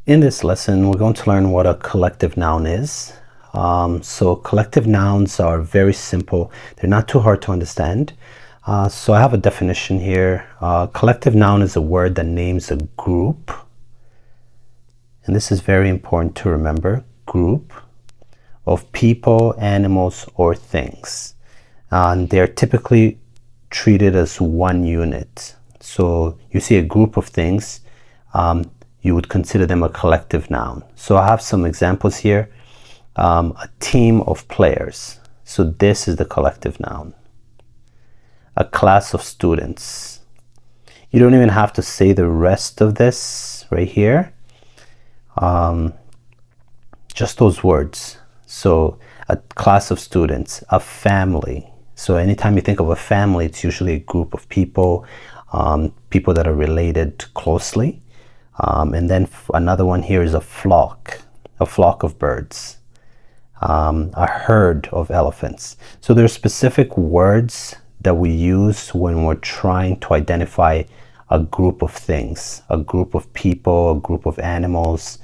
In this lesson, we're going to learn what a collective noun is. So collective nouns are very simple. They're not too hard to understand. So I have a definition here. Collective noun is a word that names a group. And this is very important to remember. Group of people, animals, or things. And they're typically treated as one unit. So you see a group of things, you would consider them a collective noun. So I have some examples here. A team of players. So this is the collective noun. A class of students. You don't even have to say the rest of this right here. Just those words. So a class of students, a family. So anytime you think of a family, it's usually a group of people, people that are related closely. And then another one here is a flock of birds, a herd of elephants. So there are specific words that we use when we're trying to identify a group of things, a group of people, a group of animals.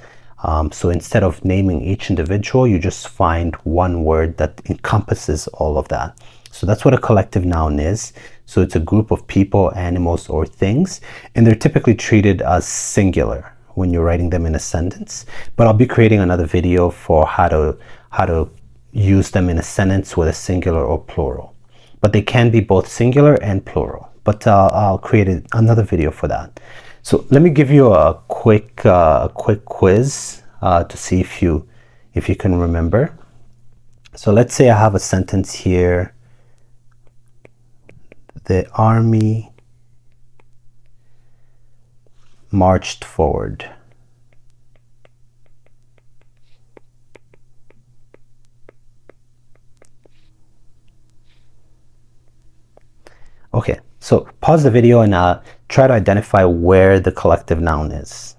So instead of naming each individual, you just find one word that encompasses all of that. So that's what a collective noun is. So it's a group of people, animals, or things, and they're typically treated as singular when you're writing them in a sentence. But I'll be creating another video for how to use them in a sentence with a singular or plural. But they can be both singular and plural. But I'll create another video for that. So let me give you a quick quiz to see if you can remember. So let's say I have a sentence here. The army marched forward. Okay, so pause the video and try to identify where the collective noun is.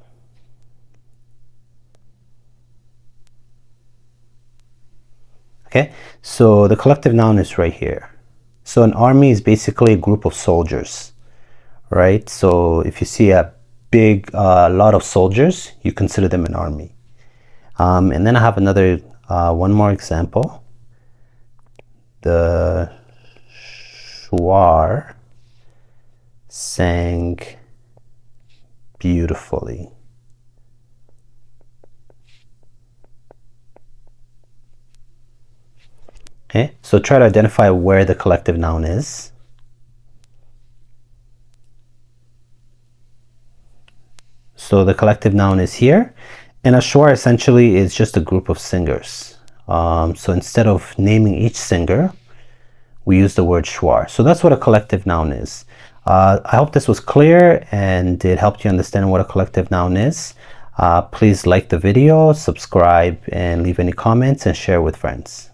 Okay, so the collective noun is right here. So an army is basically a group of soldiers, right? So if you see a big lot of soldiers, you consider them an army. And then I have another, one more example. The Shuar sang beautifully. Okay, so try to identify where the collective noun is. So the collective noun is here, and a shuar essentially is just a group of singers. So instead of naming each singer, we use the word shuar. So that's what a collective noun is. I hope this was clear and it helped you understand what a collective noun is. Please like the video, subscribe, and leave any comments and share with friends.